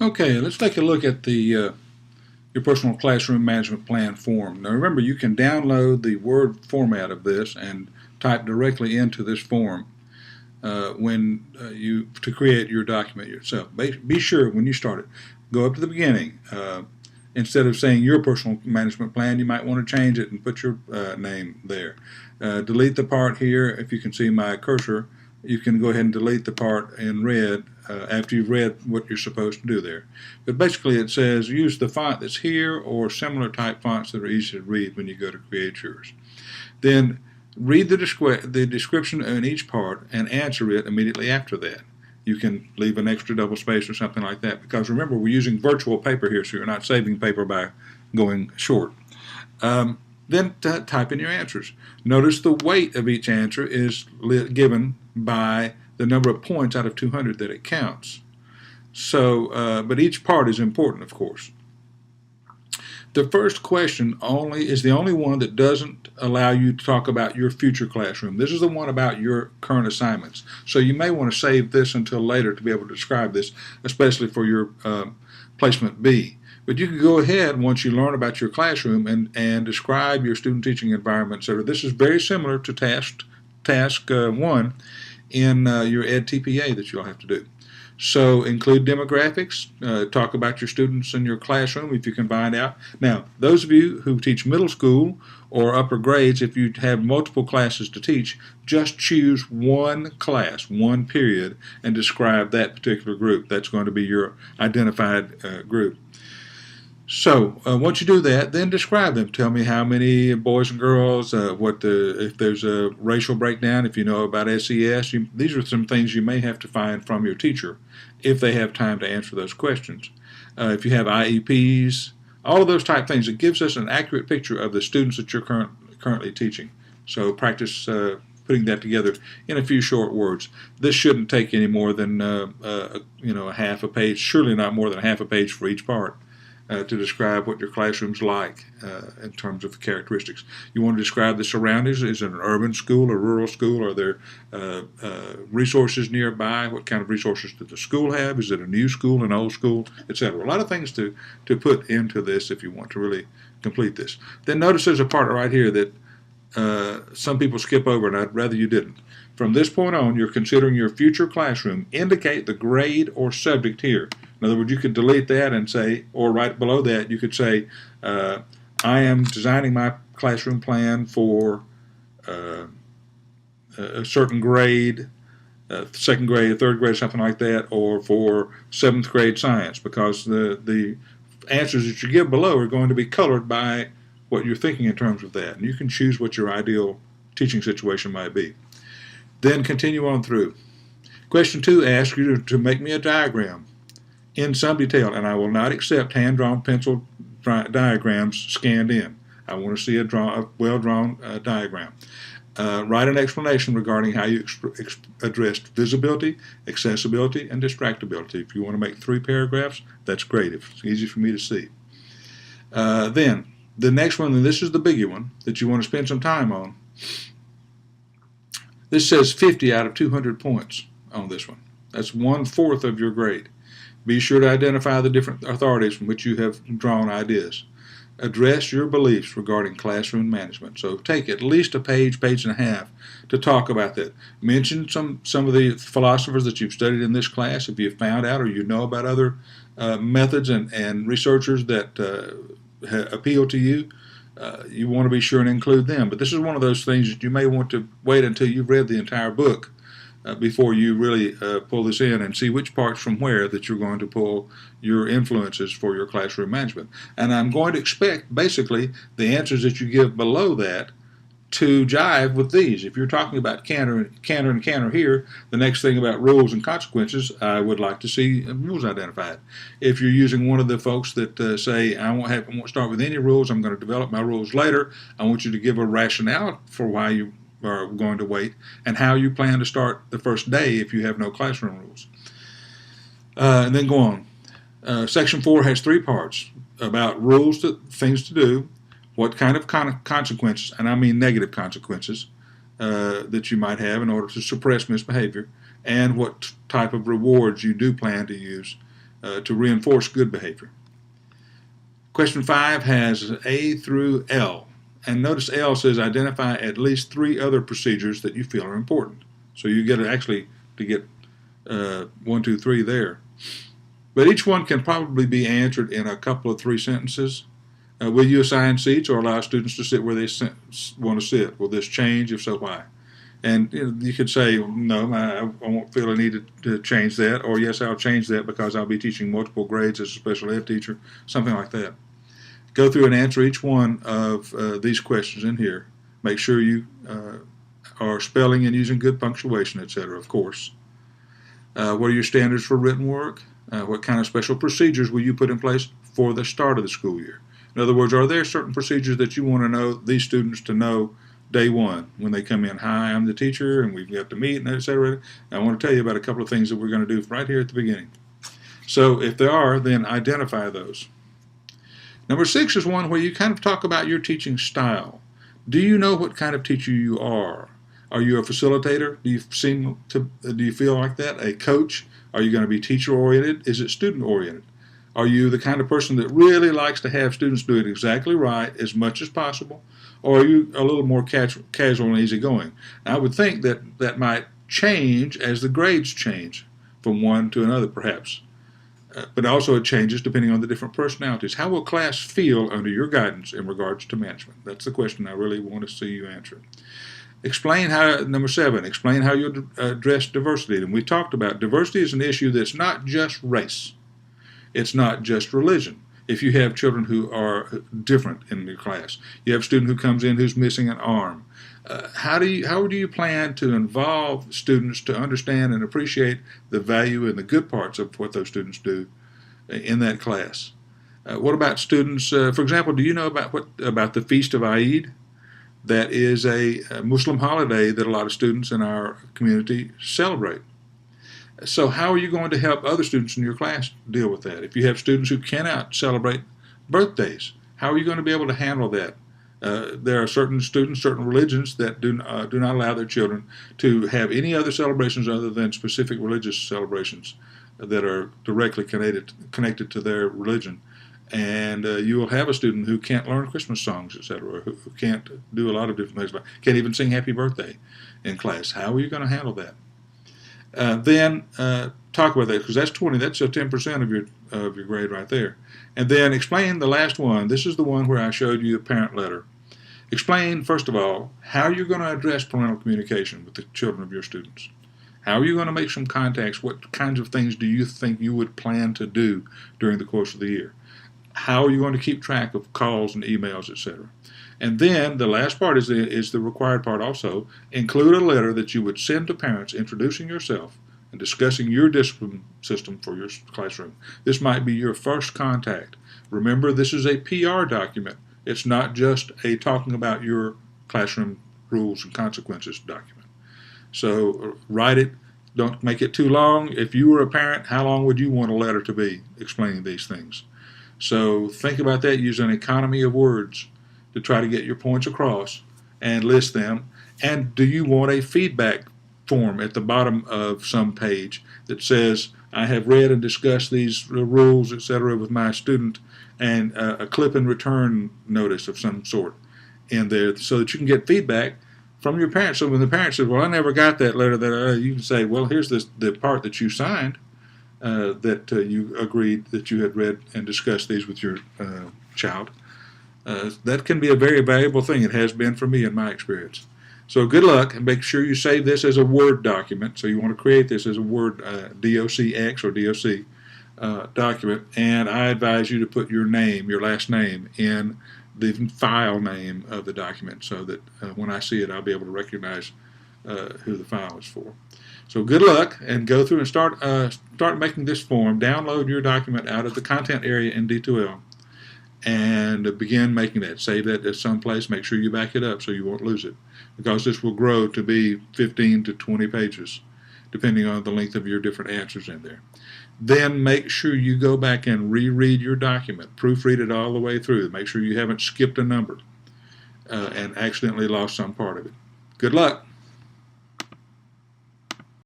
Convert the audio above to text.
Okay, let's take a look at the your personal classroom management plan form. Now remember, you can download the Word format of this and type directly into this form when you to create your document yourself. Be sure when you start it, go up to the beginning. Instead of saying your personal management plan, you might want to change it and put your name there. Delete the part here. If you can see my cursor, you can go ahead and delete the part in red after you've read what you're supposed to do there. But basically it says use the font that's here or similar type fonts that are easy to read when you go to create yours. Then read the description in each part and answer it immediately after that. You can leave an extra double space or something like that, because remember, we're using virtual paper here, so you're not saving paper by going short. Then type in your answers. Notice the weight of each answer is given by the number of points out of 200 that it counts. So, but each part is important, of course. The first question is the only one that doesn't allow you to talk about your future classroom. This is the one about your current assignments. So you may want to save this until later to be able to describe this, especially for your placement B. But you can go ahead once you learn about your classroom and describe your student teaching environment, etc. This is very similar to task 1 in your Ed TPA that you'll have to do. So include demographics, talk about your students in your classroom if you can find out. Now, those of you who teach middle school or upper grades, if you have multiple classes to teach, just choose one class, one period, and describe that particular group. That's going to be your identified group. So once you do that, then describe them. Tell me how many boys and girls, if there's a racial breakdown, if you know about SES. These are some things you may have to find from your teacher if they have time to answer those questions. If you have IEPs, all of those type things, it gives us an accurate picture of the students that you're currently teaching. So practice putting that together in a few short words. This shouldn't take any more than a half a page, surely not more than a half a page for each part. To describe what your classroom's like in terms of the characteristics. You want to describe the surroundings. Is it an urban school, a rural school? Are there resources nearby? What kind of resources does the school have? Is it a new school, an old school, etc.? A lot of things to put into this if you want to really complete this. Then notice there's a part right here that some people skip over, and I'd rather you didn't. From this point on, you're considering your future classroom. Indicate the grade or subject here. In other words, you could delete that and say, or right below that, you could say, I am designing my classroom plan for a certain grade, second grade, third grade, something like that, or for 7th grade science, because the answers that you give below are going to be colored by what you're thinking in terms of that. And you can choose what your ideal teaching situation might be. Then continue on through. Question 2 asks you to make me a diagram in some detail, and I will not accept hand-drawn pencil diagrams scanned in. I want to see a well-drawn diagram. Write an explanation regarding how you addressed visibility, accessibility, and distractibility. If you want to make 3 paragraphs, that's great. If it's easy for me to see. Then, the next one, and this is the biggie one that you want to spend some time on. This says 50 out of 200 points on this one. That's 1/4 of your grade. Be sure to identify the different authorities from which you have drawn ideas. Address your beliefs regarding classroom management. So take at least a page, page and a half to talk about that. Mention some of the philosophers that you've studied in this class. If you've found out or you know about other methods and researchers that appeal to you, you want to be sure and include them. But this is one of those things that you may want to wait until you've read the entire book before you really pull this in and see which parts from where that you're going to pull your influences for your classroom management. And I'm going to expect basically the answers that you give below that to jive with these. If you're talking about canter and canter here, the next thing about rules and consequences, I would like to see rules identified. If you're using one of the folks that say, I won't start with any rules, I'm going to develop my rules later, I want you to give a rationale for why you are going to wait and how you plan to start the first day if you have no classroom rules. And then go on. Section 4 has 3 parts about rules, things to do, what kind of consequences, and I mean negative consequences, that you might have in order to suppress misbehavior, and what type of rewards you do plan to use to reinforce good behavior. Question 5 has A through L. And notice L says identify at least 3 other procedures that you feel are important. So you get actually to get 1, 2, 3 there. But each one can probably be answered in a couple of 3 sentences. Will you assign seats or allow students to sit where they want to sit? Will this change? If so, why? And you could say, no, I won't feel a need to change that, or yes, I'll change that because I'll be teaching multiple grades as a special ed teacher, something like that. Go through and answer each one of these questions in here. Make sure you are spelling and using good punctuation, etc., of course. What are your standards for written work? What kind of special procedures will you put in place for the start of the school year? In other words, are there certain procedures that you want to know these students to know day one when they come in? Hi, I'm the teacher, and we've got to meet, and etc. I want to tell you about a couple of things that we're going to do right here at the beginning. So if there are, then identify those. Number 6 is one where you kind of talk about your teaching style. Do you know what kind of teacher you are? Are you a facilitator? Do you feel like that? A coach? Are you going to be teacher-oriented? Is it student-oriented? Are you the kind of person that really likes to have students do it exactly right as much as possible? Or are you a little more casual and easygoing? I would think that might change as the grades change from one to another, perhaps. But also it changes depending on the different personalities. How will class feel under your guidance in regards to management? That's the question I really want to see you answer. Number 7, explain how you'll address diversity. And we talked about diversity is an issue that's not just race. It's not just religion. If you have children who are different in your class, you have a student who comes in who's missing an arm, how do you plan to involve students to understand and appreciate the value and the good parts of what those students do in that class? What about students, for example, do you know about the Feast of Eid? That is a Muslim holiday that a lot of students in our community celebrate. So how are you going to help other students in your class deal with that? If you have students who cannot celebrate birthdays, how are you going to be able to handle that? There are certain students, certain religions that do not allow their children to have any other celebrations other than specific religious celebrations that are directly connected to their religion. And you will have a student who can't learn Christmas songs, etc., who can't do a lot of different things, can't even sing Happy Birthday in class. How are you going to handle that? Then talk about that, because that's 20. That's 10% of your grade right there. And then explain the last one. This is the one where I showed you the parent letter. Explain, first of all, how you're going to address parental communication with the children of your students. How are you going to make some contacts? What kinds of things do you think you would plan to do during the course of the year? How are you going to keep track of calls and emails, etc.? And then the last part is the required part also. Include a letter that you would send to parents introducing yourself and discussing your discipline system for your classroom. This might be your first contact. Remember, this is a PR document. It's not just a talking about your classroom rules and consequences document. So write it. Don't make it too long. If you were a parent, how long would you want a letter to be explaining these things? So think about that. Use an economy of words to try to get your points across and list them. And do you want a feedback form at the bottom of some page that says, I have read and discussed these rules, etc., with my student, and a clip and return notice of some sort in there so that you can get feedback from your parents. So when the parent says, well, I never got that letter, you can say, well, here's the part that you signed, that you agreed that you had read and discussed these with your child. That can be a very valuable thing. It has been for me in my experience. So good luck, and make sure you save this as a Word document. So you want to create this as a Word DOCX or DOC document, and I advise you to put your name, your last name, in the file name of the document so that when I see it, I'll be able to recognize who the file is for. So good luck, and go through and start making this form. Download your document out of the content area in D2L and begin making that. Save that at some place. Make sure you back it up so you won't lose it, because this will grow to be 15 to 20 pages depending on the length of your different answers in there. Then make sure you go back and reread your document. Proofread it all the way through. Make sure you haven't skipped a number and accidentally lost some part of it. Good luck.